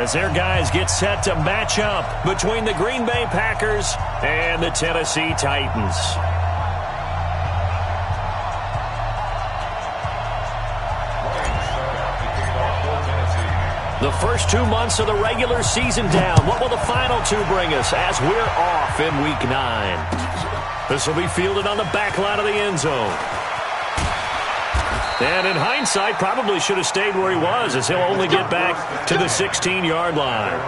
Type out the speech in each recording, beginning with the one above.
As their guys get set to match up between the Green Bay Packers and the Tennessee Titans. The first 2 months of the regular season down. What will the final two bring us as we're off in Week 9? This will be fielded on the back line of the end zone. And in hindsight, probably should have stayed where he was, as he'll only get back to the 16-yard line.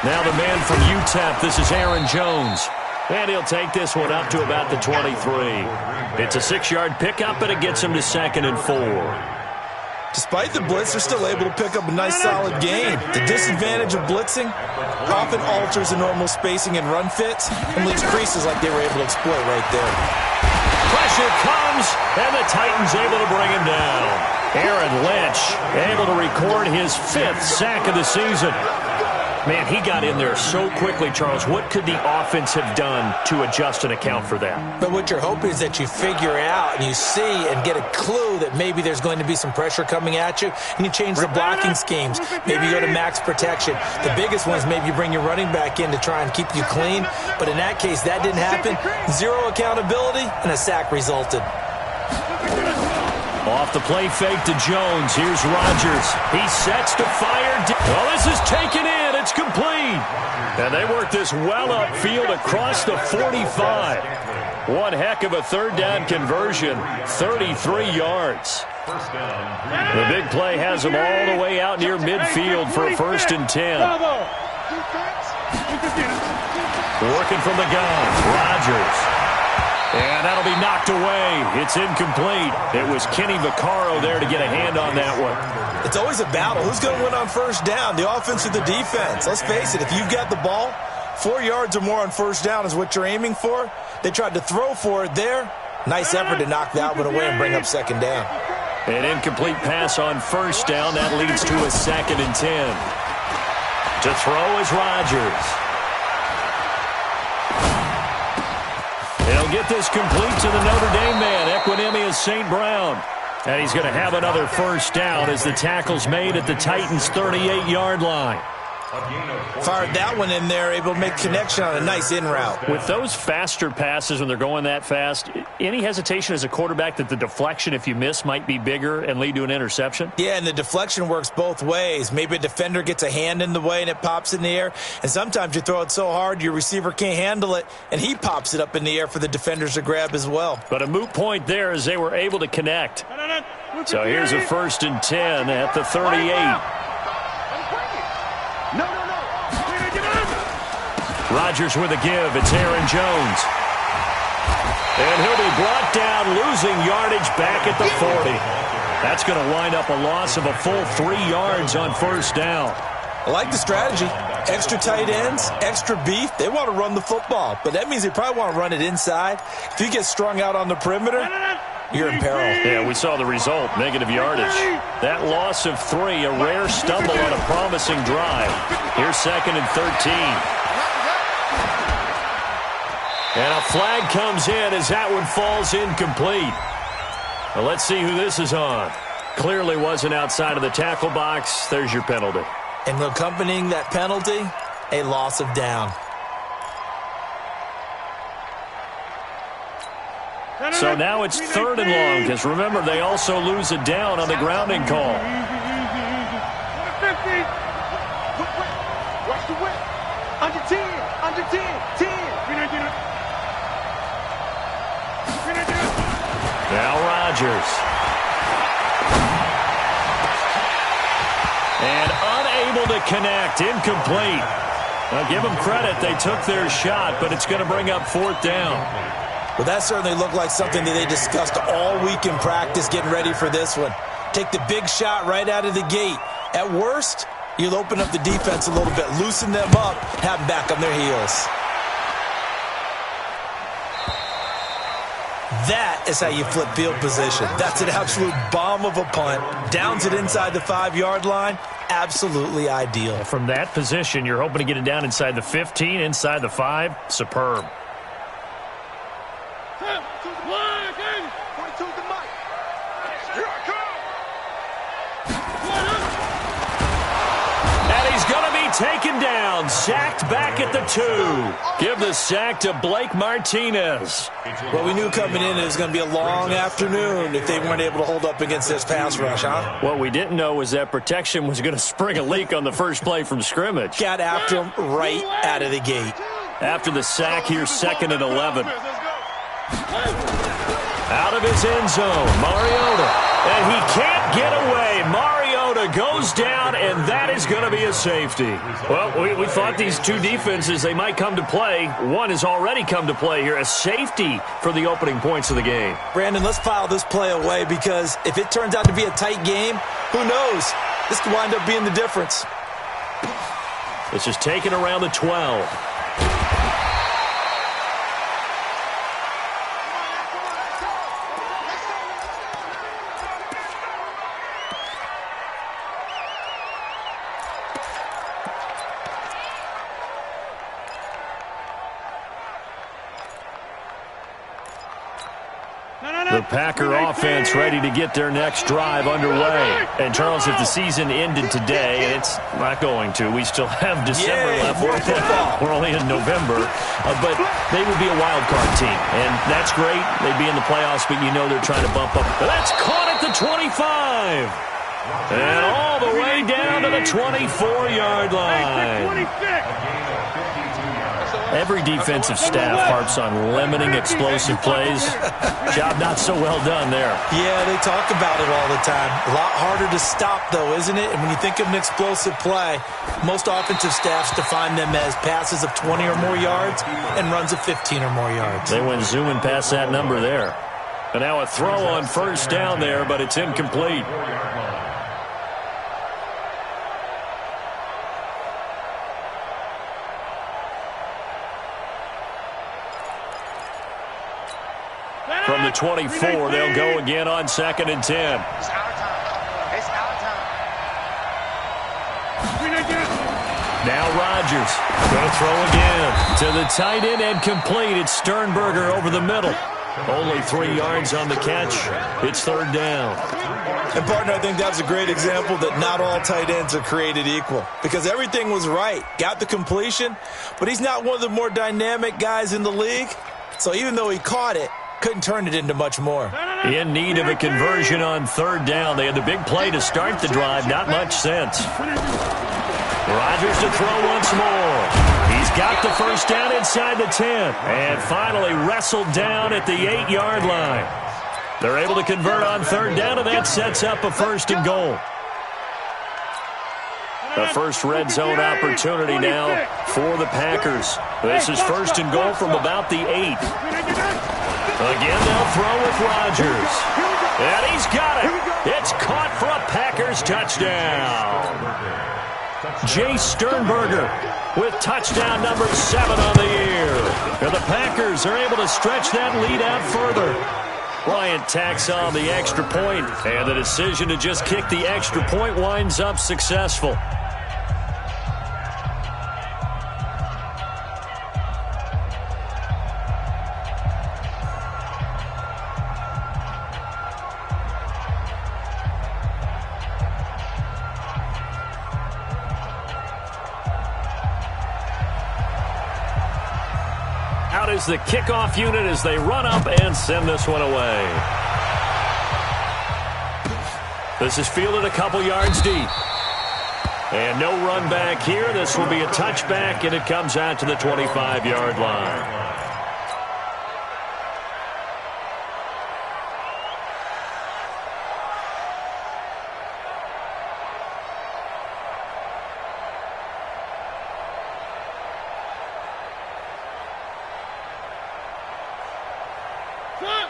Now the man from UTEP, this is Aaron Jones. And he'll take this one up to about the 23. It's a 6-yard pickup, and it gets him to 2nd and 4. Despite the blitz, they're still able to pick up a nice, solid gain. The disadvantage of blitzing often alters the normal spacing and run fits and leaves creases like they were able to exploit right there. Pressure comes, and the Titans able to bring him down. Aaron Lynch able to record his 5th sack of the season. Man, he got in there so quickly, Charles. What could the offense have done to adjust and account for that? But what you're hoping is that you figure out and you see and get a clue that maybe there's going to be some pressure coming at you, and you change the blocking schemes. Maybe you go to max protection. The biggest one is maybe you bring your running back in to try and keep you clean. But in that case, that didn't happen. 0 accountability, and a sack resulted. Off the play fake to Jones. Here's Rodgers. He sets to fire. Well, this is taken in. It's complete. And they work this well upfield across the 45. One heck of a third down conversion. 33 yards. The big play has them all the way out near midfield for a 1st and 10. Working from the gun. Rodgers. And that'll be knocked away. It's incomplete. It was Kenny Vaccaro there to get a hand on that one. It's always a battle. Who's going to win on 1st down, the offense or the defense? Let's face it, if you've got the ball, 4 yards or more on 1st down is what you're aiming for. They tried to throw for it there. Nice effort to knock that one away and bring up 2nd down. An incomplete pass on 1st down. That leads to a 2nd and 10. To throw is Rodgers. He'll get this complete to the Notre Dame man. Equinemius St. Brown. And he's going to have another 1st down as the tackle's made at the Titans' 38-yard line. Fired that one in there, able to make connection on a nice in route. With those faster passes when they're going that fast, any hesitation as a quarterback that the deflection, if you miss, might be bigger and lead to an interception? Yeah, and the deflection works both ways. Maybe a defender gets a hand in the way and it pops in the air, and sometimes you throw it so hard your receiver can't handle it, and he pops it up in the air for the defenders to grab as well. But a moot point there as they were able to connect. So here's a 1st and 10 at the 38. Rodgers with a give. It's Aaron Jones. And he'll be brought down, losing yardage back at the 40. That's going to wind up a loss of a full 3 yards on 1st down. I like the strategy. Extra tight ends, extra beef. They want to run the football, but that means they probably want to run it inside. If you get strung out on the perimeter, you're in peril. Yeah, we saw the result, negative yardage. That loss of 3, a rare stumble on a promising drive. Here's 2nd and 13. And a flag comes in as that one falls incomplete. Well, let's see who this is on. Clearly wasn't outside of the tackle box. There's your penalty. And accompanying that penalty, a loss of down. So now it's 3rd and long, because remember, they also lose a down on the grounding call. Watch the whip. Under 10, 10. Now Rodgers. And unable to connect. Incomplete. Now give them credit. They took their shot, but it's going to bring up 4th down. Well, that certainly looked like something that they discussed all week in practice getting ready for this one. Take the big shot right out of the gate. At worst, you'll open up the defense a little bit, loosen them up, have them back on their heels. That is how you flip field position. That's an absolute bomb of a punt. Downs it inside the 5-yard line. Absolutely ideal. From that position, you're hoping to get it down inside the 15, inside the 5. Superb. Taken down, sacked back at the 2. Give the sack to Blake Martinez. Well, we knew coming in it was going to be a long afternoon if they weren't able to hold up against this pass rush, huh? What we didn't know was that protection was going to spring a leak on the first play from scrimmage. Got after him right out of the gate. After the sack, here's 2nd and 11. Out of his end zone, Mariota. And he can't get away. Mariota goes down, and that is going to be a safety. Well, we thought these two defenses, they might come to play. One has already come to play here. A safety for the opening points of the game. Brandon, let's file this play away because if it turns out to be a tight game, who knows? This could wind up being the difference. This is taken around the 12. The Packer offense ready to get their next drive underway. And, Charles, if the season ended today, and it's not going to, we still have December left. We're only in November. But they would be a wild card team. And that's great. They'd be in the playoffs, but you know they're trying to bump up. That's caught at the 25. And all the way down to the 24-yard line. Every defensive staff harps on limiting explosive plays. Job not so well done there. Yeah, they talk about it all the time. A lot harder to stop, though, isn't it? And when you think of an explosive play, most offensive staffs define them as passes of 20 or more yards and runs of 15 or more yards. They went zooming past that number there. And now a throw on first down there, but it's incomplete. From the 24, they'll go again on 2nd and 10. It's our time. It's our time. Now Rodgers going to throw again to the tight end and complete. It's Sternberger over the middle. Only 3 yards on the catch. It's 3rd down. And, partner, I think that's a great example that not all tight ends are created equal because everything was right. Got the completion, but he's not one of the more dynamic guys in the league. So even though he caught it, couldn't turn it into much more. In need of a conversion on 3rd down. They had the big play to start the drive. Not much sense. Rodgers to throw once more. He's got the first down inside the 10. And finally wrestled down at the 8-yard line. They're able to convert on 3rd down, and that sets up a 1st and goal. The first red zone opportunity now for the Packers. This is 1st and goal from about the 8. Again, they'll throw with Rodgers. And he's got it. It's caught for a Packers touchdown. Jay Sternberger with touchdown number 7 on the year. And the Packers are able to stretch that lead out further. Bryant tacks on the extra point, and the decision to just kick the extra point winds up successful. Out is the kickoff unit as they run up and send this one away. This is fielded a couple yards deep. And no run back here. This will be a touchback, and it comes out to the 25-yard line.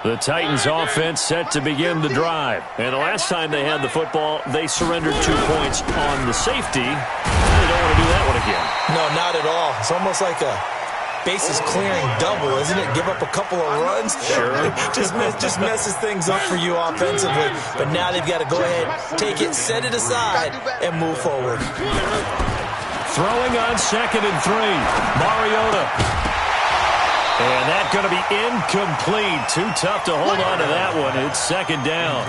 The Titans offense set to begin the drive. And the last time they had the football, they surrendered 2 points on the safety. They don't want to do that one again. No, not at all. It's almost like a bases clearing double, isn't it? Give up a couple of runs. Sure. just messes things up for you offensively. But now they've got to go ahead, take it, set it aside, and move forward. Throwing on 2nd and 3. Mariota. And that's going to be incomplete. Too tough to hold on to that one. It's 2nd down.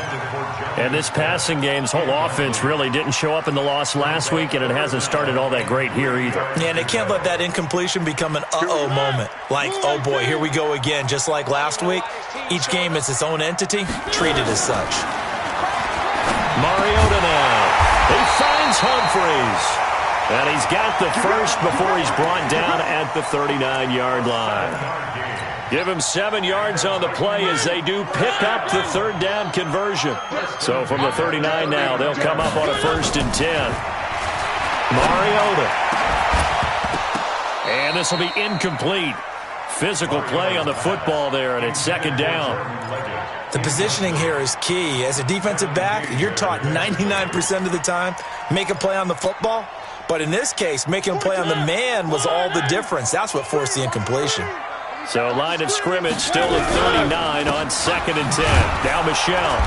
And this passing game's whole offense really didn't show up in the loss last week, and it hasn't started all that great here either. Yeah, and they can't let that incompletion become an uh-oh moment. Like, oh boy, here we go again. Just like last week, each game is its own entity, treated as such. Mariota now. He finds Humphries. And he's got the first before he's brought down at the 39-yard line. Give him 7 yards on the play as they do pick up the 3rd down conversion. So from the 39 now, they'll come up on a 1st and 10. Mariota. And this will be incomplete. Physical play on the football there, and it's 2nd down. The positioning here is key. As a defensive back, you're taught 99% of the time, make a play on the football. But in this case, making a play on the man was all the difference. That's what forced the incompletion. So line of scrimmage still at 39 on 2nd and 10. Now Michel.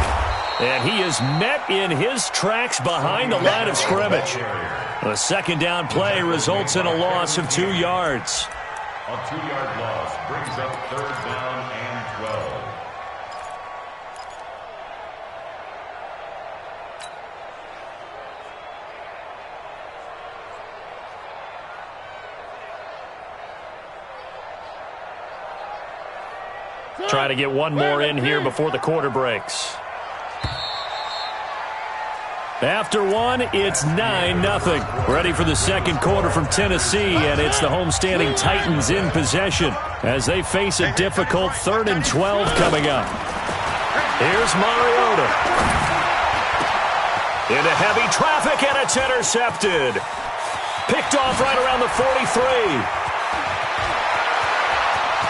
And he is met in his tracks behind the line of scrimmage. The 2nd down play results in a loss of 2 yards. A 2-yard loss brings up 3rd down and 12. Trying to get one more in here before the quarter breaks. After one, it's 9-0. Ready for the 2nd quarter from Tennessee, and it's the homestanding Titans in possession as they face a difficult 3rd and 12 coming up. Here's Mariota. Into heavy traffic, and it's intercepted. Picked off right around the 43.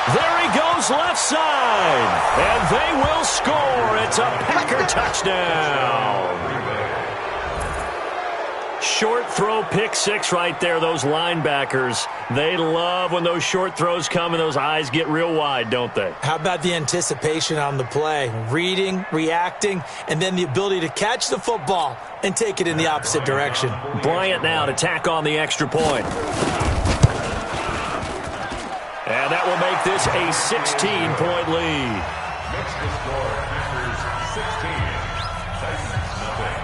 There he goes left side, and they will score. It's a Packer touchdown. Short throw, pick 6 right there. Those linebackers, they love when those short throws come and those eyes get real wide, don't they? How about the anticipation on the play? Reading, reacting, and then the ability to catch the football and take it in the opposite direction. Bryant now to tack on the extra point. And that will make this a 16-point lead. Makes the score Packers 16, Titans nothing.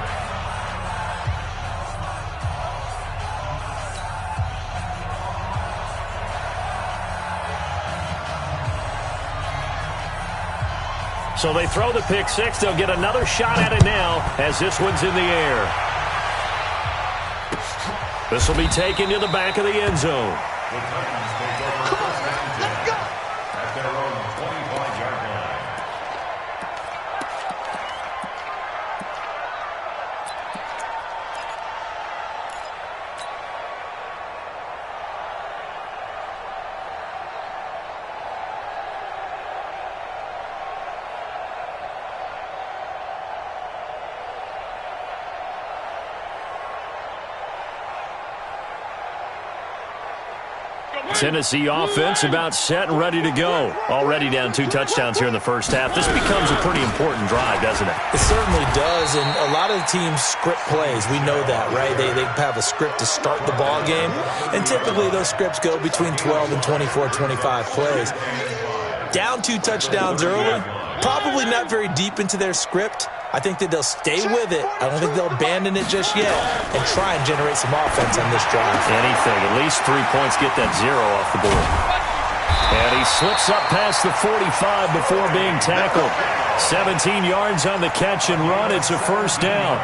So they throw the pick 6. They'll get another shot at it now as this one's in the air. This will be taken to the back of the end zone. The Titans take over first and 10 at their own 25-yard line. Tennessee offense about set and ready to go. Already down 2 touchdowns here in the first half. This becomes a pretty important drive, doesn't it? It certainly does, and a lot of the teams script plays. We know that, right? They have a script to start the ball game, and typically those scripts go between 12 and 24, 25 plays. Down 2 touchdowns early, probably not very deep into their script. I think that they'll stay with it. I don't think they'll abandon it just yet and try and generate some offense on this drive. Anything. At least 3 points, get that 0 off the board. And he slips up past the 45 before being tackled. 17 yards on the catch and run. It's a first down.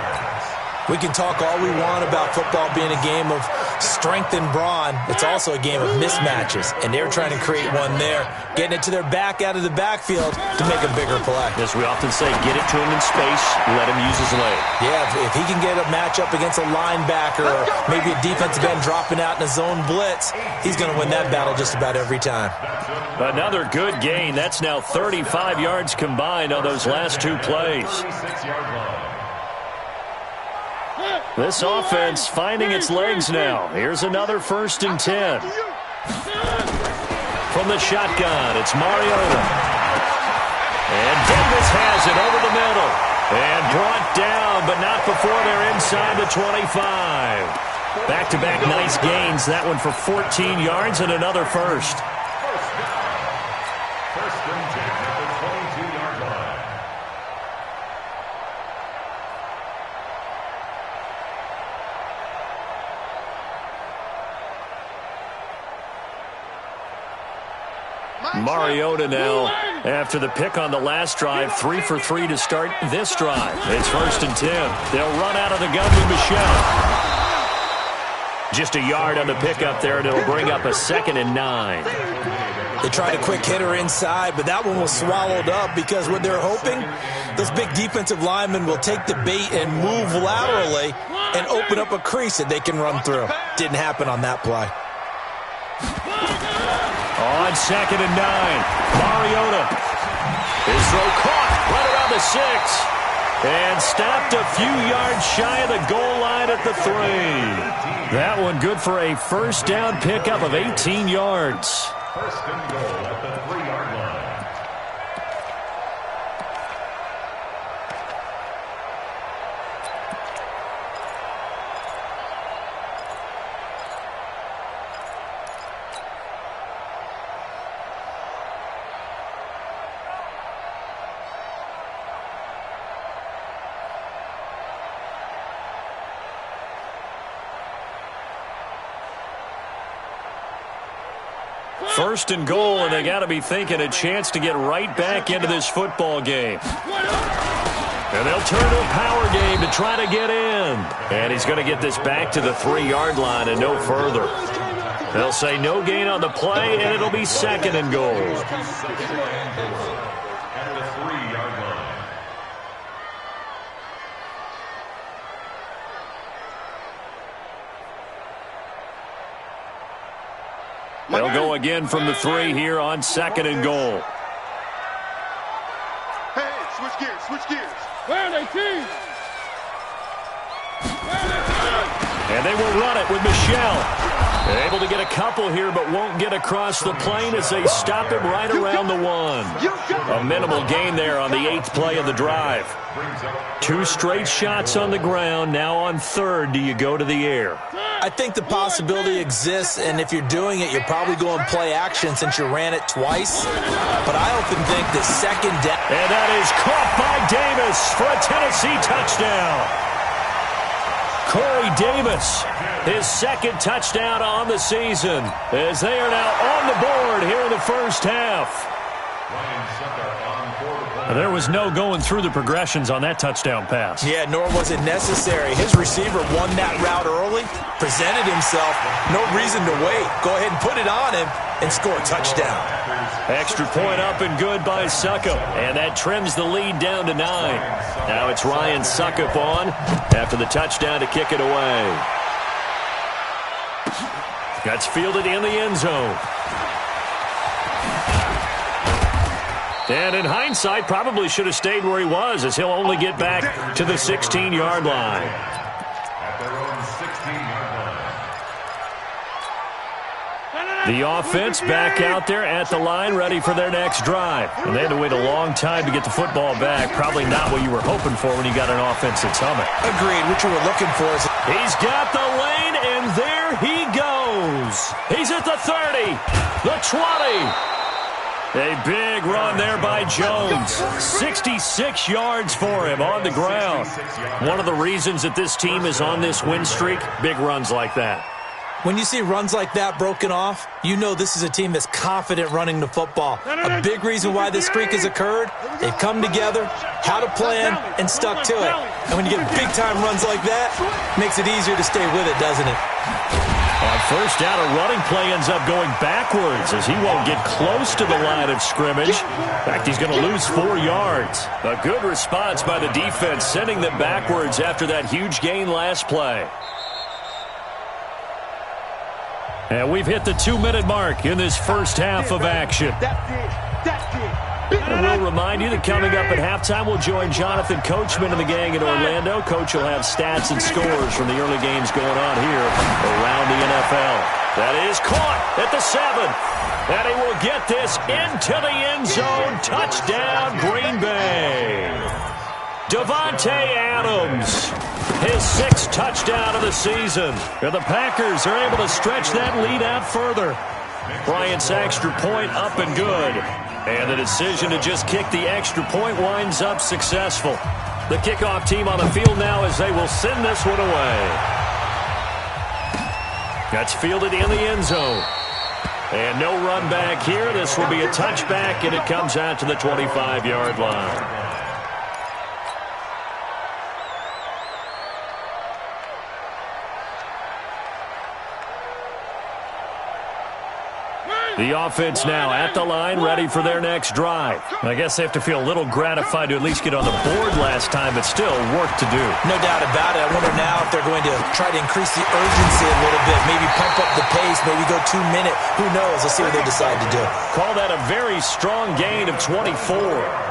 We can talk all we want about football being a game of strength and brawn. It's also a game of mismatches, and they're trying to create one there, getting it to their back out of the backfield to make a bigger play. As we often say, get it to him in space, let him use his leg. Yeah, if he can get a matchup against a linebacker or maybe a defensive end dropping out in a zone blitz, he's going to win that battle just about every time. Another good gain. That's now 35 yards combined on those last 2 plays. 36-yard line. This offense finding its legs now. Here's another 1st and 10. from the shotgun. It's Mariota. And Davis has it over the middle. And brought down, but not before they're inside the 25. Back-to-back nice gains. That one for 14 yards and another first. First and 10 at the 22-yard line. Mariota now, after the pick on the last drive, 3 for 3 to start this drive. It's first and 10. They'll run out of the gun with Michelle. Just a yard on the pickup there, and it'll bring up a 2nd and 9. They tried a quick hitter inside, but that one was swallowed up because what they're hoping, those big defensive linemen will take the bait and move laterally and open up a crease that they can run through. Didn't happen on that play. On 2nd and 9, Mariota. His throw caught right around the 6. And stopped a few yards shy of the goal line at the 3. That one good for a first down pickup of 18 yards. First and goal at the 3-yard line. First and goal, and they got to be thinking a chance to get right back into this football game. And they'll turn to a power game to try to get in. And he's going to get this back to the 3-yard line and no further. They'll say no gain on the play, and it'll be 2nd and goal. At the 3-yard line. They'll go again from the 3 here on 2nd and goal. Hey, switch gears, switch gears. Where are they, team? And they will run it with Michelle. Able to get a couple here, but won't get across the plane as they stop him right around the 1. A minimal gain there on the 8th play of the drive. 2 straight shots on the ground. Now on 3rd, do you go to the air? I think the possibility exists, and if you're doing it, you're probably going play action since you ran it twice. But I often think that 2nd down. And that is caught by Davis for a Tennessee touchdown. Corey Davis, his 2nd touchdown on the season, as they are now on the board here in the first half. There was no going through the progressions on that touchdown pass. Yeah, nor was it necessary. His receiver won that route early, presented himself, no reason to wait. Go ahead and put it on him and score a touchdown. Extra point up and good by Suckup, and that trims the lead down to 9. Now it's Ryan Suckup on after the touchdown to kick it away. That's fielded in the end zone. And in hindsight, probably should have stayed where he was, as he'll only get back to the 16-yard line. At their own 16-yard line. The offense back out there at the line, ready for their next drive. And they had to wait a long time to get the football back. Probably not what you were hoping for when you got an offense that's humming. Agreed. What you were looking for is... He's got the lane, and there he goes. He's at the 30, the 20. A big run there by Jones. 66 yards for him on the ground. One of the reasons that this team is on this win streak, big runs like that. When you see runs like that broken off, you know this is a team that's confident running the football. A big reason why this streak has occurred, they've come together, had a plan, and stuck to it. And when you get big-time runs like that, it makes it easier to stay with it, doesn't it? On first down, a running play ends up going backwards as he won't get close to the line of scrimmage. In fact, he's going to lose 4 yards. A good response by the defense, sending them backwards after that huge gain last play. And we've hit the 2-minute mark in this first half of action. That's it. That's it. And we'll remind you that coming up at halftime, we'll join Jonathan Coachman and the gang in Orlando. Coach will have stats and scores from the early games going on here around the NFL. That is caught at the 7. And he will get this into the end zone. Touchdown, Green Bay. Davante Adams, his 6th touchdown of the season. And the Packers are able to stretch that lead out further. Bryant's extra point up and good. And the decision to just kick the extra point winds up successful. The kickoff team on the field now as they will send this one away. That's fielded in the end zone. And no run back here. This will be a touchback, and it comes out to the 25-yard line. The offense now at the line, ready for their next drive. I guess they have to feel a little gratified to at least get on the board last time, but still work to do. No doubt about it. I wonder now if they're going to try to increase the urgency a little bit, maybe pump up the pace, maybe go 2 minute. Who knows? Let's see what they decide to do. Call that a very strong gain of 24.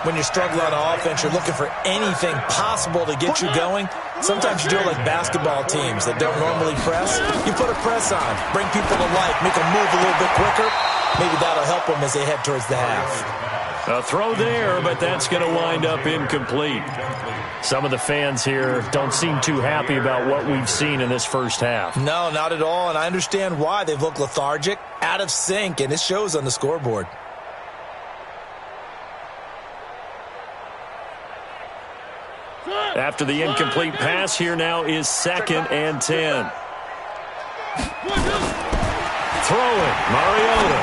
When you're struggling on offense, you're looking for anything possible to get you going. Sometimes you do it like basketball teams that don't normally press. You put a press on, bring people to life, make them move a little bit quicker. Maybe that'll help them as they head towards the half. A throw there, but that's going to wind up incomplete. Some of the fans here don't seem too happy about what we've seen in this first half. No, not at all, and I understand why. They've looked lethargic, out of sync, and it shows on the scoreboard. After the incomplete pass, here now is 2nd and 10. Throwing, Mariota.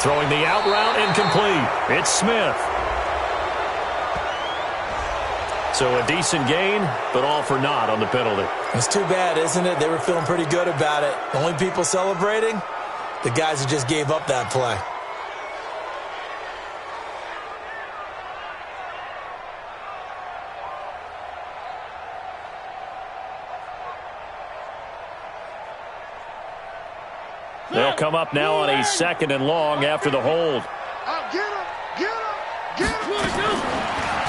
Throwing the out route, incomplete. It's Smith. So a decent gain, but all for naught on the penalty. It's too bad, isn't it? They were feeling pretty good about it. The only people celebrating, the guys who just gave up that play. They'll come up now on a 2nd and long after the hold.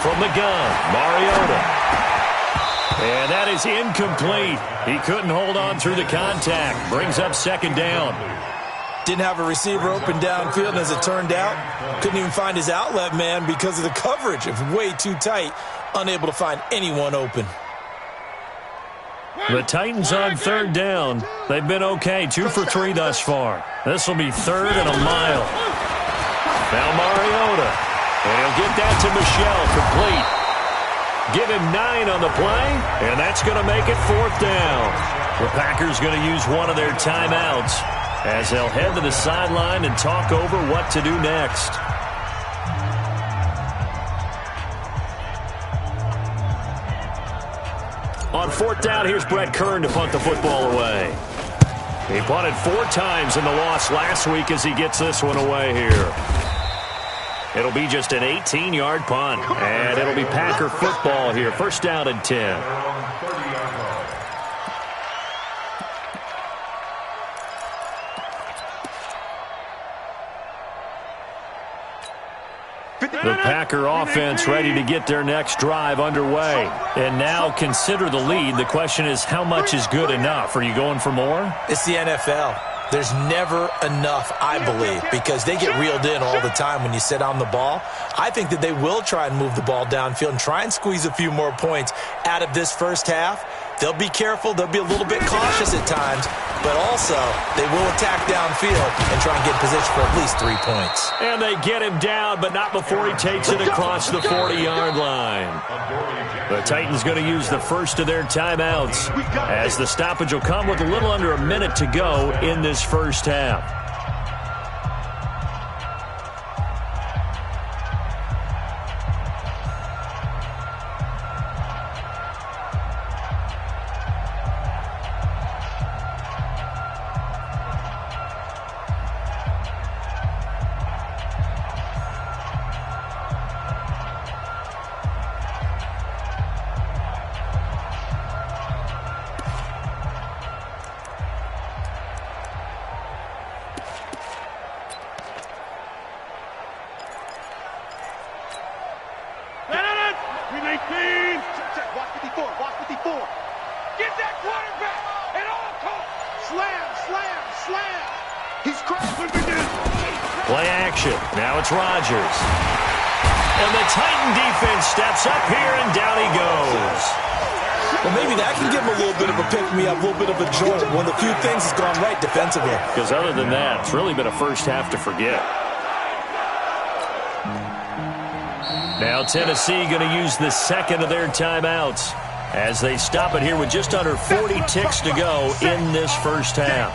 From the gun, Mariota. And that is incomplete. He couldn't hold on through the contact. Brings up 2nd down. Didn't have a receiver open downfield, and as it turned out, couldn't even find his outlet man because of the coverage. It was way too tight, unable to find anyone open. The Titans on 3rd down. They've been okay, 2 for 3 thus far. This will be 3rd and a mile. Now Mariota. And he'll get that to Michel, complete. Give him 9 on the play, and that's going to make it 4th down. The Packers going to use one of their timeouts as they'll head to the sideline and talk over what to do next. On 4th down, here's Brett Kern to punt the football away. He punted 4 times in the loss last week as he gets this one away here. It'll be just an 18-yard punt, and it'll be Packer football here. 1st down and 10. The Packer offense ready to get their next drive underway. And now consider the lead. The question is, how much is good enough? Are you going for more? It's the NFL. There's never enough, I believe, because they get reeled in all the time when you sit on the ball. I think that they will try and move the ball downfield and try and squeeze a few more points out of this first half. They'll be careful. They'll be a little bit cautious at times, but also they will attack downfield and try and get position for at least 3 points. And they get him down, but not before he takes it across the 40-yard line. The Titans going to use the first of their timeouts as the stoppage will come with a little under a minute to go in this first half. Play action. Now it's Rodgers. And the Titan defense steps up here, and down he goes. Well, maybe that can give him a little bit of a pick-me-up, a little bit of a jolt. One of the few things that's gone right defensively. Because other than that, it's really been a first half to forget. Now Tennessee going to use the second of their timeouts as they stop it here with just under 40 ticks to go in this first half.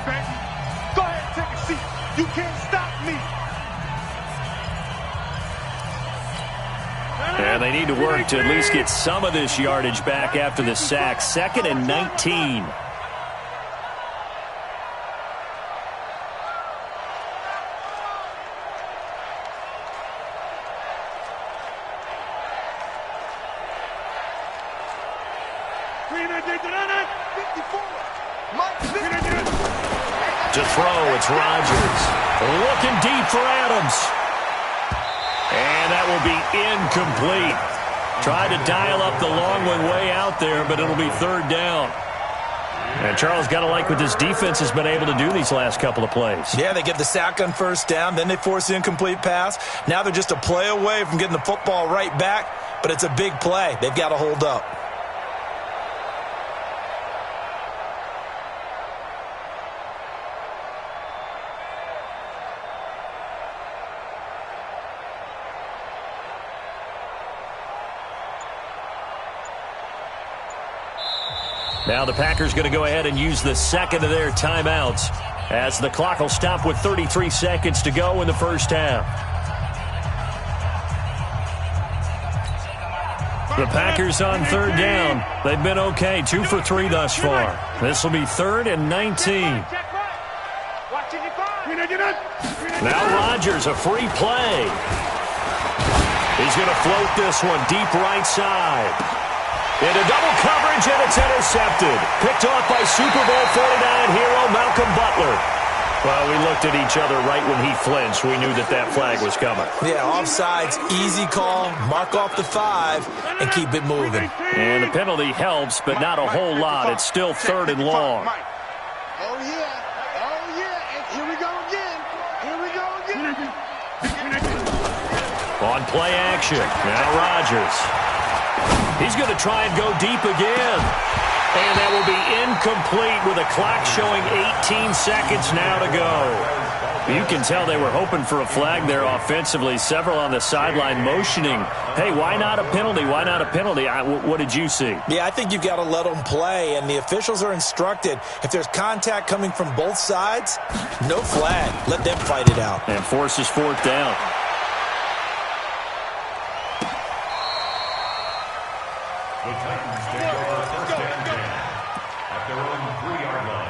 Go ahead, take a seat. You can't stop me. And they need to work to at least get some of this yardage back after the sack. 2nd and 19. To throw, it's Rodgers. Looking deep for Adams. And that will be incomplete. Tried to dial up the long one way out there, but it'll be 3rd down. And Charles, got to like what this defense has been able to do these last couple of plays. Yeah, they get the sack on 1st down, then they force the incomplete pass. Now they're just a play away from getting the football right back, but it's a big play. They've got to hold up. Now the Packers going to go ahead and use the second of their timeouts as the clock will stop with 33 seconds to go in the first half. The Packers on 3rd down. They've been okay, 2 for 3 thus far. This will be 3rd and 19. Now Rodgers, a free play. He's going to float this one deep right side. Into double coverage, and it's intercepted. Picked off by Super Bowl 49 hero Malcolm Butler. Well, we looked at each other right when he flinched. We knew that that flag was coming. Yeah, offsides, easy call, mark off the 5, and keep it moving. And the penalty helps, but not a whole lot. It's still 3rd and long. Oh, yeah. Oh, yeah. And here we go again. Here we go again. On play action, now Rodgers. He's going to try and go deep again. And that will be incomplete with a clock showing 18 seconds now to go. You can tell they were hoping for a flag there offensively. Several on the sideline motioning, hey, why not a penalty? Why not a penalty? What did you see? Yeah, I think you've got to let them play, and the officials are instructed. If there's contact coming from both sides, no flag. Let them fight it out. And forces 4th down. The Titans take over 1st and 10 at their own 3-yard line.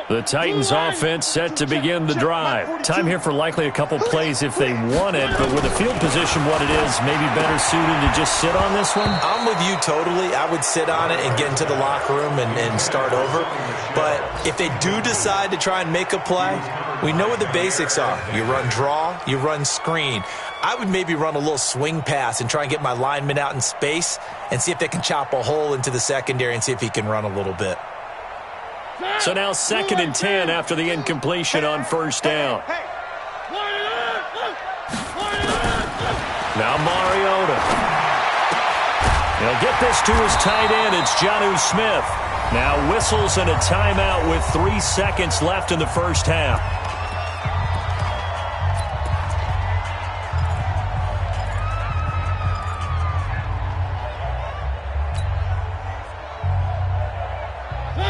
The Titans offense set to begin the drive. Time here for likely a couple plays if they want it, but with the field position what it is, maybe better suited to just sit on this one? I'm with you totally. I would sit on it and get into the locker room and start over. But if they do decide to try and make a play, we know what the basics are. You run draw, you run screen. I would maybe run a little swing pass and try and get my lineman out in space and see if they can chop a hole into the secondary and see if he can run a little bit. So now 2nd and 10 after the incompletion on 1st down. Now Mariota. He'll get this to his tight end. It's Jonnu Smith. Now whistles and a timeout with 3 seconds left in the first half.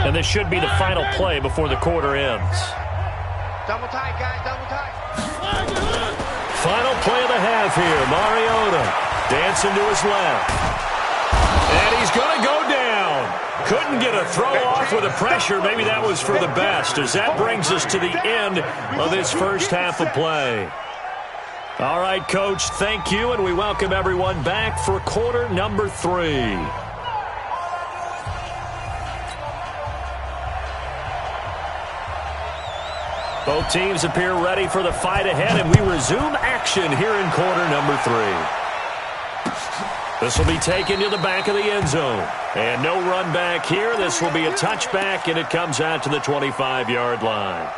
And this should be the final play before the quarter ends. Double tight, guys, double tight. Final play of the half here. Mariota dancing to his left. And he's going to go down. Couldn't get a throw off with the pressure. Maybe that was for the best, as that brings us to the end of this first half of play. All right, Coach, thank you, and we welcome everyone back for quarter number 3. Both teams appear ready for the fight ahead, and we resume action here in quarter number 3. This will be taken to the back of the end zone. And no run back here. This will be a touchback, and it comes out to the 25-yard line.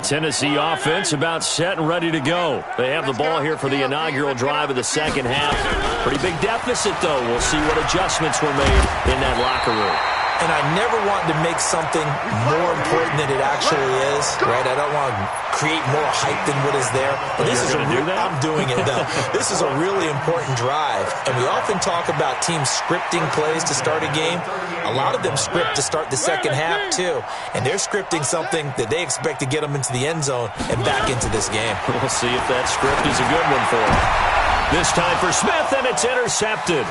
Tennessee offense about set and ready to go. They have the ball here for the inaugural drive of the second half. Pretty big deficit, though. We'll see what adjustments were made in that locker room. And I never want to make something more important than it actually is, right? I don't want to create more hype than what is there. But this is I'm doing it, though. This is a really important drive. And we often talk about teams scripting plays to start a game. A lot of them script to start the second half, too. And they're scripting something that they expect to get them into the end zone and back into this game. We'll see if that script is a good one for them. This time for Smith, and it's intercepted.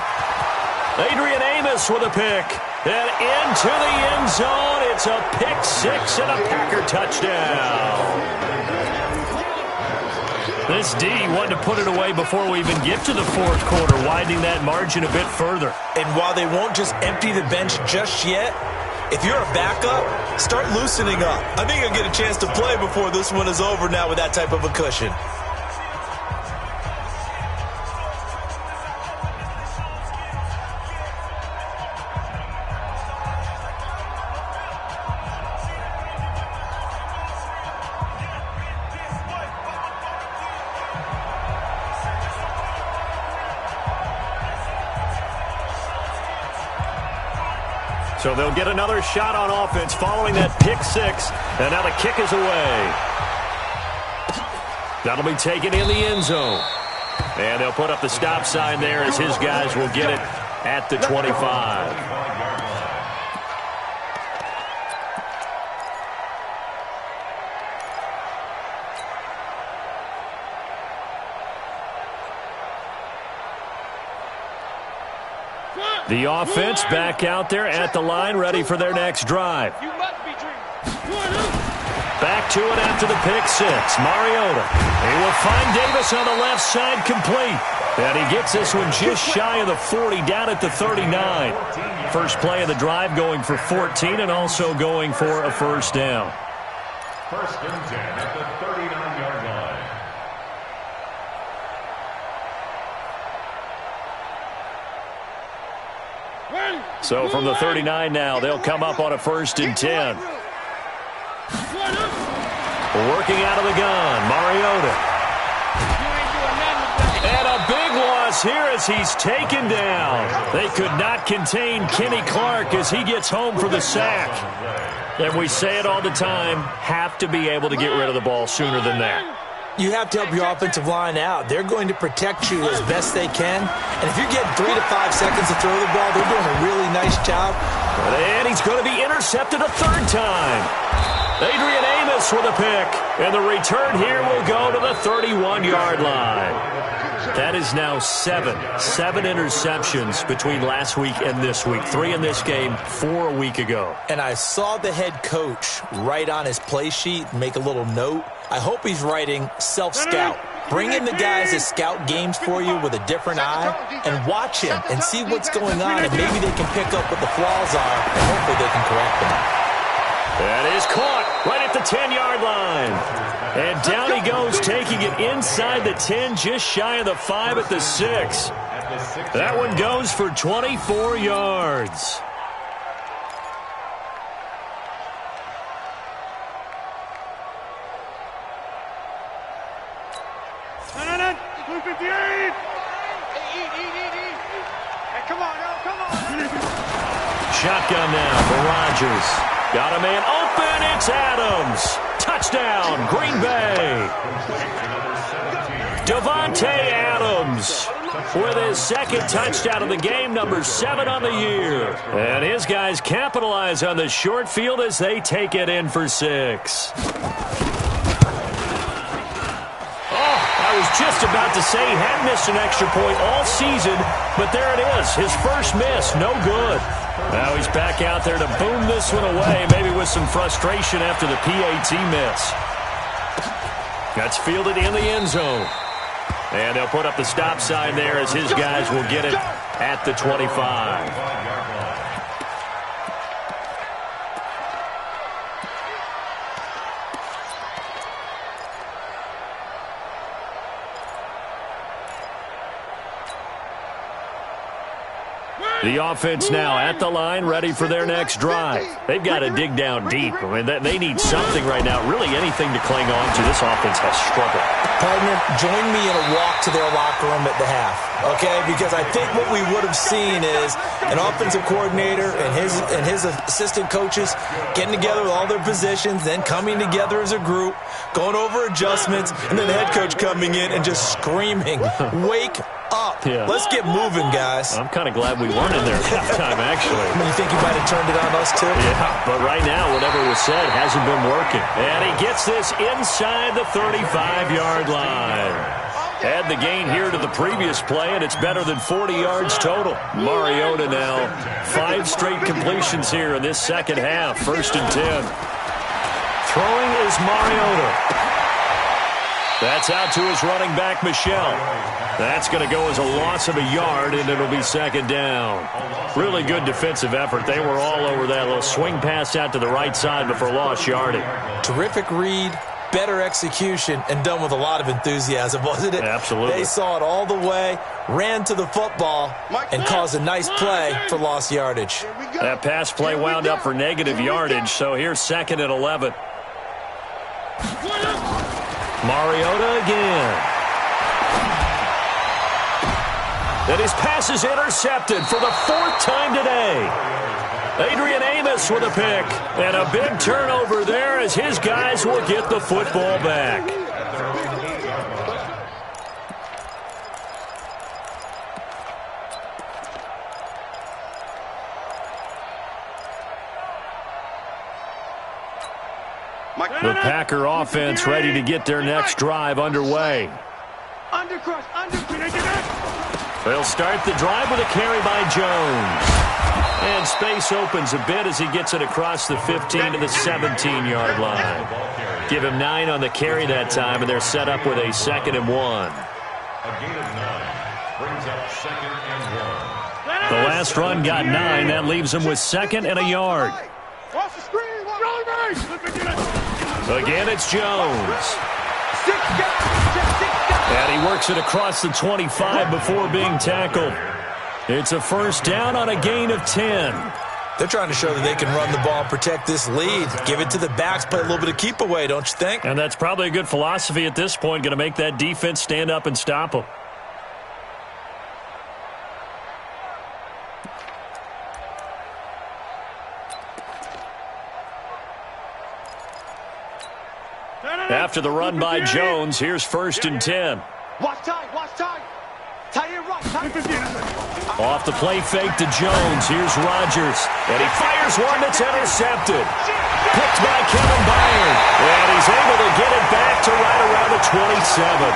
Adrian Amos with a pick. And into the end zone, it's a pick six and a Packer touchdown. This D wanted to put it away before we even get to the fourth quarter, widening that margin a bit further. And while they won't just empty the bench just yet, if you're a backup, start loosening up. I think you'll get a chance to play before this one is over now with that type of a cushion. So they'll get another shot on offense following that pick six. And now the kick is away. That'll be taken in the end zone. And they'll put up the stop sign there as his guys will get it at the 25. The offense back out there at the line, ready for their next drive. Back to it after the pick six. Mariota. He will find Davis on the left side, complete. And he gets this one just shy of the 40, down at the 39. First play of the drive, going for 14 and also going for a first down. First and 10 at the 39-yard line. So from the 39 now, they'll come up on a first and 10. Working out of the gun, Mariota. And a big loss here as he's taken down. They could not contain Kenny Clark as he gets home for the sack. And we say it all the time, have to be able to get rid of the ball sooner than that. You have to help your offensive line out. They're going to protect you as best they can. And if you're getting 3 to 5 seconds to throw the ball, they're doing a really nice job. And he's going to be intercepted a third time. Adrian Amos with a pick. And the return here will go to the 31-yard line. That is now seven interceptions between last week and this week. 3 in this game, 4 a week ago. And I saw the head coach write on his play sheet, make a little note. I hope he's writing self-scout. Bring in the guys that scout games for you with a different eye and watch him and see what's going on, and maybe they can pick up what the flaws are, and hopefully they can correct them. That is caught right at the 10-yard line. And down he goes, taking it inside the 10, just shy of the 5 at the 6. That one goes for 24 yards. Shotgun now for Rodgers. Got a man open. It's Adams. Touchdown, Green Bay. Devontae Adams with his second touchdown of the game, number 7 on the year. And his guys capitalize on the short field as they take it in for 6. I was just about to say he hadn't missed an extra point all season, but there it is. His first miss, no good. Now he's back out there to boom this one away, maybe with some frustration after the PAT miss. That's fielded in the end zone. And they'll put up the stop sign there as his guys will get it at the 25. The offense now at the line, ready for their next drive. They've got to dig down deep. I mean, they need something right now, really anything to cling on to. This offense has struggled. Partner, join me in a walk to their locker room at the half, okay? Because I think what we would have seen is an offensive coordinator and his assistant coaches getting together with all their positions, then coming together as a group, going over adjustments, and then the head coach coming in and just screaming, "Wake up. Yeah. Let's get moving, guys." I'm kind of glad we weren't in there at halftime, actually. You think you might have turned it on us, too? Yeah, but right now, whatever was said hasn't been working. And he gets this inside the 35-yard line. Add the gain here to the previous play, and it's better than 40 yards total. Mariota now, 5 straight completions here in this second half. 1st and 10. Throwing is Mariota. That's out to his running back, Michel. That's going to go as a loss of a yard, and it'll be 2nd down. Really good defensive effort. They were all over that little swing pass out to the right side before lost yardage. Terrific read, better execution, and done with a lot of enthusiasm, wasn't it? Absolutely. They saw it all the way, ran to the football, and caused a nice play for lost yardage. That pass play wound up for negative yardage, so here's 2nd and 11. Mariota again. And his pass is intercepted for the 4th time today. Adrian Amos with a pick. And a big turnover there as his guys will get the football back. The Packer offense ready to get their next drive underway. They'll start the drive with a carry by Jones. And space opens a bit as he gets it across the 15 to the 17-yard line. Give him 9 on the carry that time, and they're set up with a 2nd and 1. A gain of 9 brings up 2nd and 1. The last run got 9. That leaves him with 2nd and a yard. Again, it's Jones. And he works it across the 25 before being tackled. It's a 1st down on a gain of 10. They're trying to show that they can run the ball and protect this lead. Give it to the backs, play a little bit of keep away, don't you think? And that's probably a good philosophy at this point, going to make that defense stand up and stop them. After the run by Jones, here's 1st and 10. Watch time, watch time. Tie it right, Off the play fake to Jones. Here's Rodgers. And he fires one that's intercepted. Picked by Kevin Byard. And he's able to get it back to right around the 27.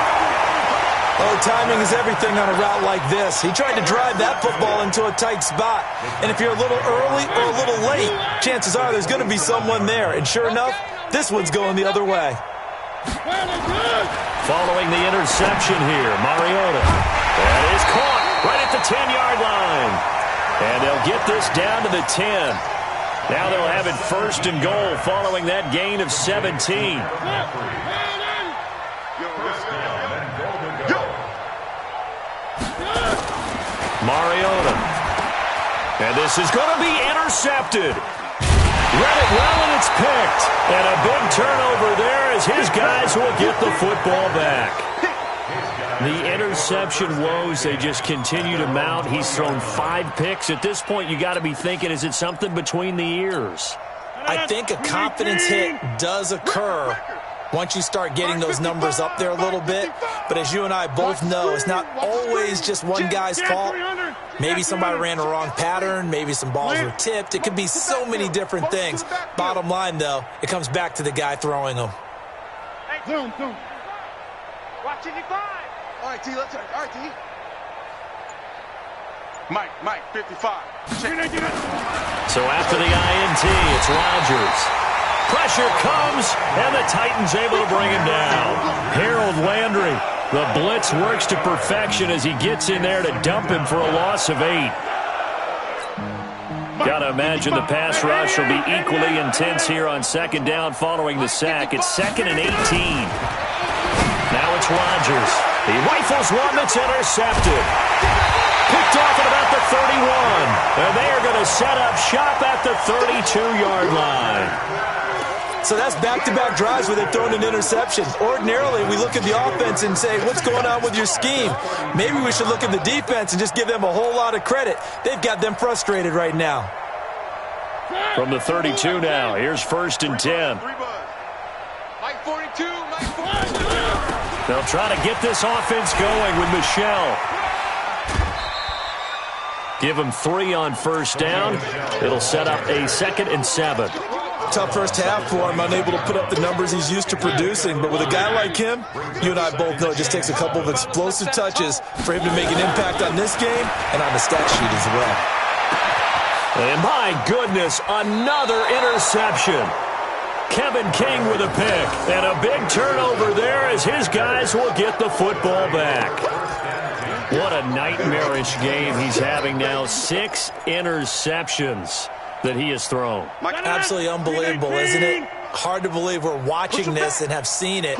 Oh, timing is everything on a route like this. He tried to drive that football into a tight spot. And if you're a little early or a little late, chances are there's going to be someone there. And sure enough, this one's going the other way. Following the interception here, Mariota. That is caught right at the 10-yard line. And they'll get this down to the 10. Now they'll have it 1st and goal following that gain of 17. Mariota. And this is going to be intercepted. Read it well, and it's picked. And a big turnover there as his guys will get the football back. The interception woes, they just continue to mount. He's thrown 5 picks. At this point, you got to be thinking, is it something between the ears? I think a confidence hit does occur once you start getting those numbers up there a little bit. But as you and I both know, it's not always just one guy's fault. Maybe somebody ran a wrong pattern. Maybe some balls were tipped. It could be so many different things. Bottom line, though, it comes back to the guy throwing them. Hey, zoom. Watch it, 5. All right, T, let's turn. All right, T. Mike, 55. So after the INT, it's Rodgers. Pressure comes, and the Titans able to bring him down. Harold Landry, the blitz works to perfection as he gets in there to dump him for a loss of 8. Got to imagine the pass rush will be equally intense here on second down following the sack. It's 2nd and 18. Now it's Rodgers. He rifles one that's intercepted. Picked off at about the 31. And they are going to set up shop at the 32-yard line. So that's back-to-back drives where they've thrown an interception. Ordinarily, we look at the offense and say, what's going on with your scheme? Maybe we should look at the defense and just give them a whole lot of credit. They've got them frustrated right now. From the 32 now, here's 1st and 10. Mike 42, Mike 42. They'll try to get this offense going with Michelle. Give him 3 on 1st down. It'll set up a 2nd and 7. Tough first half for him, unable to put up the numbers he's used to producing. But with a guy like him, you and I both know it just takes a couple of explosive touches for him to make an impact on this game and on the stat sheet as well. And my goodness, another interception. Kevin King with a pick. And a big turnover there as his guys will get the football back. What a nightmarish game he's having now. 6 interceptions that he has thrown. Absolutely unbelievable, isn't it? Hard to believe we're watching this and have seen it,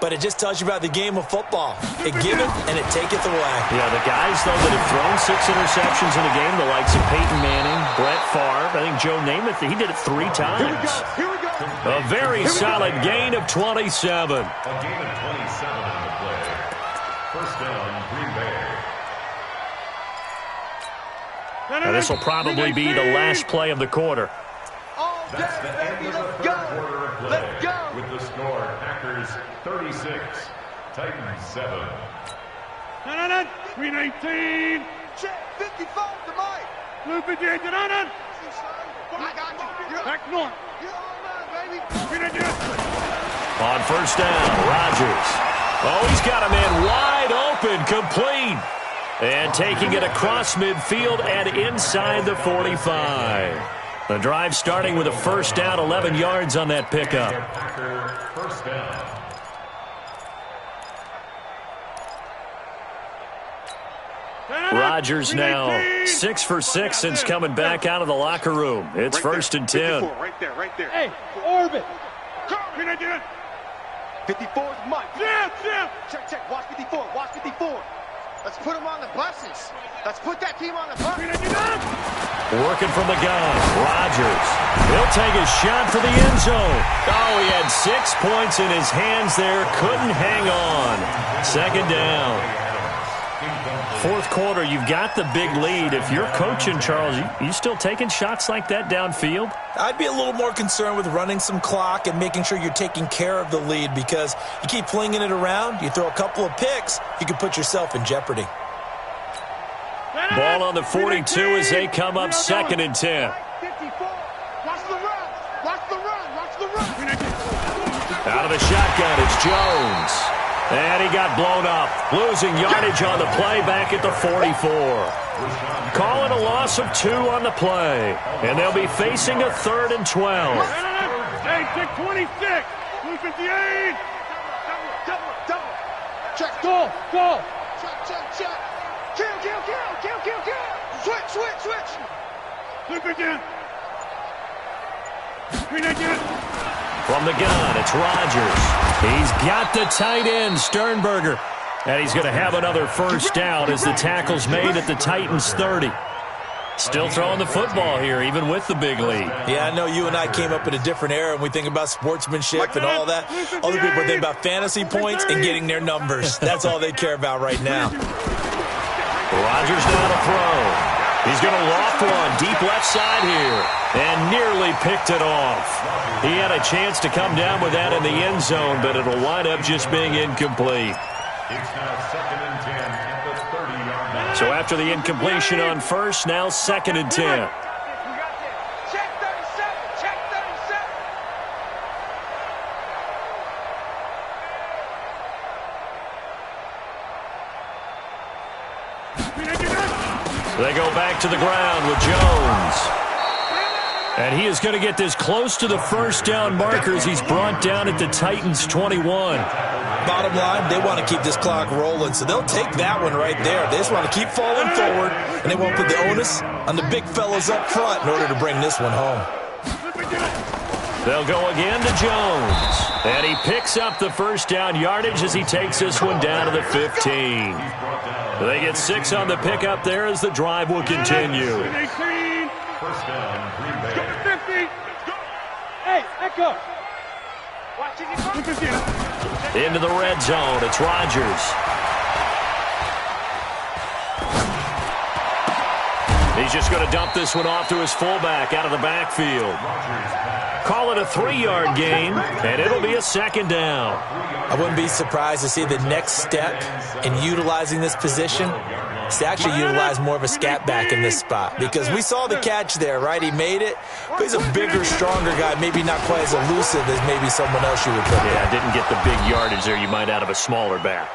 but it just tells you about the game of football. It giveth and it taketh away. Yeah, the guys, though, that have thrown 6 interceptions in a game, the likes of Peyton Manning, Brett Favre, I think Joe Namath, he did it 3 times. A very solid gain of 27. A gain of 27 on the play. 1st down, Green Bay. Now, this will probably be the last play of the quarter. That's the end of the 3rd quarter of play. With the score, Packers 36, Titans 7. 319. Check 55 to Mike. Loop it in. I got you. Back north. You're on, baby. On 1st down, Rodgers. Oh, he's got a man wide open, complete. And taking it across midfield and inside the 45. The drive starting with a 1st down, 11 yards on that pickup. Packer 1st down. Rodgers now 6 for 6 since coming back out of the locker room. It's 1st and 10. Right there. Hey, orbit. 54 is Mike. Yeah. Check. Watch 54. Watch 54. Let's put them on the buses. Let's put that team on the bus. Working from the gun, Rodgers. He'll take a shot for the end zone. Oh, he had 6 points in his hands there. Couldn't hang on. 2nd down. 4th quarter, you've got the big lead. If you're coaching, Charles, you still taking shots like that downfield? I'd be a little more concerned with running some clock and making sure you're taking care of the lead, because you keep flinging it around, you throw a couple of picks, you can put yourself in jeopardy. Ball on the 42 as they come up 2nd and 10. Watch the run. Out of the shotgun, it's Jones. And he got blown up, losing yardage on the play back at the 44. Calling a loss of 2 on the play. And they'll be facing a 3rd and 12. Hey, 26. 258. Double. Check. Go. Check. Kill. Switch. Look again. 319. From the gun, it's Rodgers. He's got the tight end, Sternberger. And he's going to have another 1st down as the tackle's made at the Titans' 30. Still throwing the football here, even with the big lead. Yeah, I know you and I came up in a different era, and we think about sportsmanship and all that. Other people think about fantasy points and getting their numbers. That's all they care about right now. Rodgers now to throw. He's going to loft one deep left side here and nearly picked it off. He had a chance to come down with that in the end zone, but it'll wind up just being incomplete. It's now 2nd and 10 at the 30-yard line. So after the incompletion on 1st, now 2nd and 10. Check 37. They go back to the ground with Jones. And he is going to get this close to the first down markers. He's brought down at the Titans' 21. Bottom line, they want to keep this clock rolling, so they'll take that one right there. They just want to keep falling forward, and they won't put the onus on the big fellas up front in order to bring this one home. They'll go again to Jones. And he picks up the first down yardage as he takes this one down to the 15. They get 6 on the pickup there as the drive will continue. 18. First down, Green Bay. 50. Hey, echo. Watching it. Into the red zone. It's Rodgers. He's just going to dump this one off to his fullback out of the backfield. Call it a 3-yard gain, and it'll be a second down. I wouldn't be surprised to see the next step in utilizing this position is to actually utilize more of a scat back in this spot. Because we saw the catch there, right? He made it, but he's a bigger, stronger guy, maybe not quite as elusive as maybe someone else you would put there. Yeah, didn't get the big yardage there you might out of a smaller back.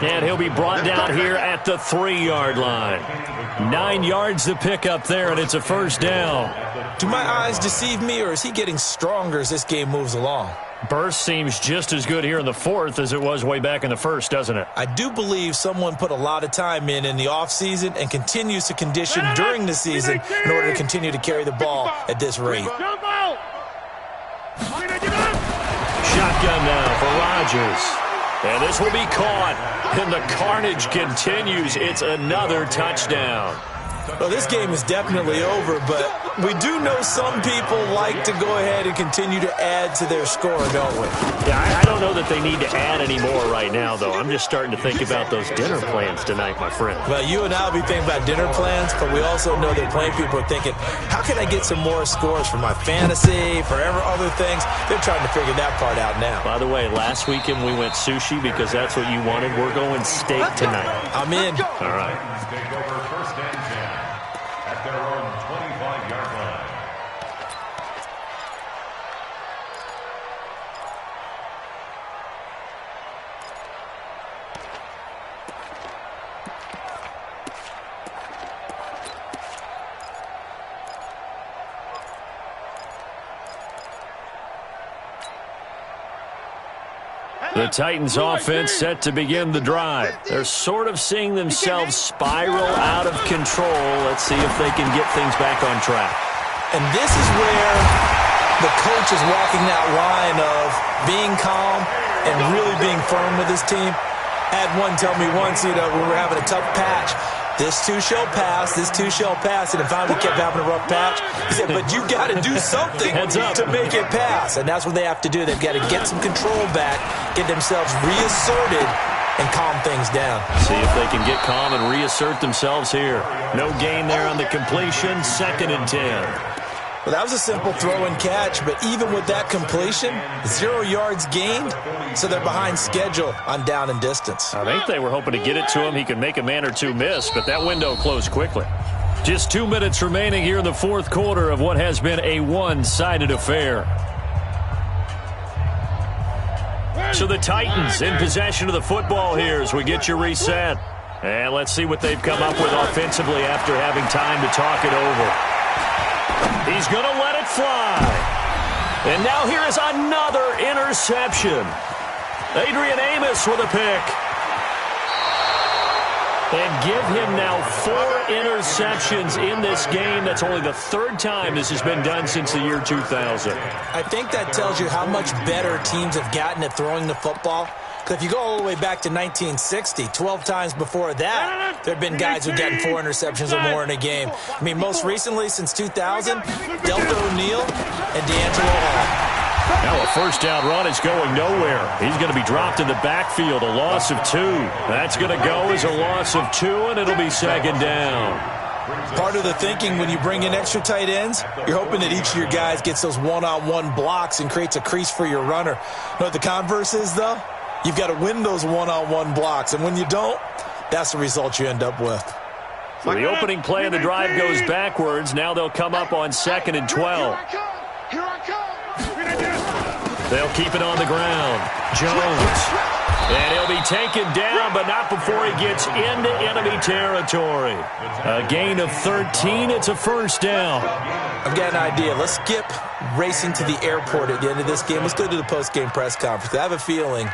And he'll be brought down here at the 3-yard line. 9 yards to pick up there, and it's a first down. Do my eyes deceive me, or is he getting stronger as this game moves along? Burst seems just as good here in the fourth as it was way back in the first, doesn't it? I do believe someone put a lot of time in the offseason and continues to condition during the season in order to continue to carry the ball at this rate. Jump out. Shotgun now for Rodgers. And this will be caught. And the carnage continues. It's another touchdown. Well, this game is definitely over, but we do know some people like to go ahead and continue to add to their score, don't we? Yeah, I don't know that they need to add any more right now, though. I'm just starting to think about those dinner plans tonight, my friend. Well, you and I will be thinking about dinner plans, but we also know that plenty of people are thinking, how can I get some more scores for my fantasy, for other things? They're trying to figure that part out now. By the way, last weekend we went sushi because that's what you wanted. We're going steak tonight. I'm in. All right. Take over first and 10 at their own 25-yard line. The Titans offense set to begin the drive. They're sort of seeing themselves spiral out of control. Let's see if they can get things back on track. And this is where the coach is walking that line of being calm and really being firm with his team. I had one tell me once, when we were having a tough patch, this too shall pass, this too shall pass, and if finally kept having a rough patch, he said, but you got to do something to make it pass. And that's what they have to do. They've got to get some control back, get themselves reasserted, and calm things down. See if they can get calm and reassert themselves here. No gain there on the completion, 2nd and 10. Well, that was a simple throw and catch, but even with that completion, 0 yards gained, so they're behind schedule on down and distance. I think they were hoping to get it to him. He could make a man or two miss, but that window closed quickly. Just 2 minutes remaining here in the fourth quarter of what has been a one-sided affair. So the Titans in possession of the football here as we get you reset. And let's see what they've come up with offensively after having time to talk it over. He's going to let it fly. And now here is another interception. Adrian Amos with a pick. And give him now 4 interceptions in this game. That's only the 3rd time this has been done since the year 2000. I think that tells you how much better teams have gotten at throwing the football. Because if you go all the way back to 1960, 12 times before that, there have been guys who've gotten 4 interceptions or more in a game. I mean, most recently, since 2000, Delta O'Neal and D'Angelo Hall. Now a first down run is going nowhere. He's going to be dropped in the backfield, a loss of 2. That's going to go as a loss of 2, and it'll be 2nd down. Part of the thinking when you bring in extra tight ends, you're hoping that each of your guys gets those one-on-one blocks and creates a crease for your runner. You know what the converse is, though? You've got to win those one-on-one blocks, and when you don't, that's the result you end up with. So the opening play of the drive goes backwards. Now they'll come up on 2nd and 12. They'll keep it on the ground. Jones And he'll be taken down, but not before he gets into enemy territory. A gain of 13. It's a first down. I've got an idea. Let's skip racing to the airport at the end of this game. Let's go to the post-game press conference. I have a feeling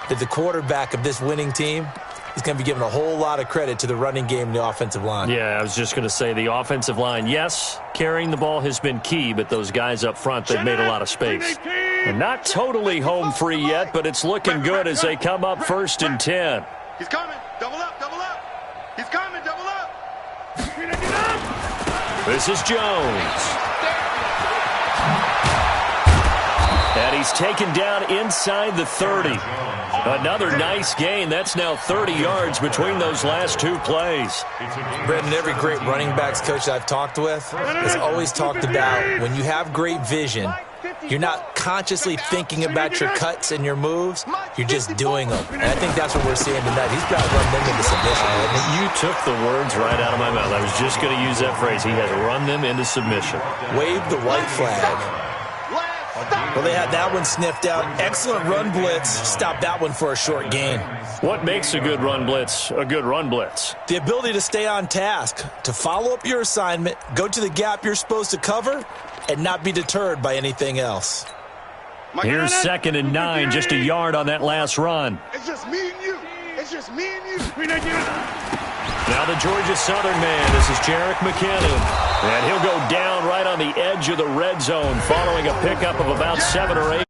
that the quarterback of this winning team is going to be given a whole lot of credit to the running game and the offensive line. Yeah, I was just going to say the offensive line, yes, carrying the ball has been key, but those guys up front, they've made a lot of space. And not totally home free yet, but it's looking good as they come up 1st and 10. He's coming. Double up, double up. He's coming, double up. This is Jones. And he's taken down inside the 30. Another nice gain. That's now 30 yards between those last 2 plays. Brendan, every great running backs coach I've talked with has always talked about when you have great vision, you're not consciously thinking about your cuts and your moves. You're just doing them. And I think that's what we're seeing tonight. He's got to run them into submission. You took the words right out of my mouth. I was just going to use that phrase. He has run them into submission. Wave the white flag. Well, they had that one sniffed out. Excellent run blitz. Stopped that one for a short gain. What makes a good run blitz a good run blitz? The ability to stay on task, to follow up your assignment, go to the gap you're supposed to cover, and not be deterred by anything else. Here's 2nd and 9, just a yard on that last run. It's just me and you. It's just me and you. Now the Georgia Southern man, this is Jerick McKinnon. And he'll go down right on the edge of the red zone following a pickup of about 7 or 8.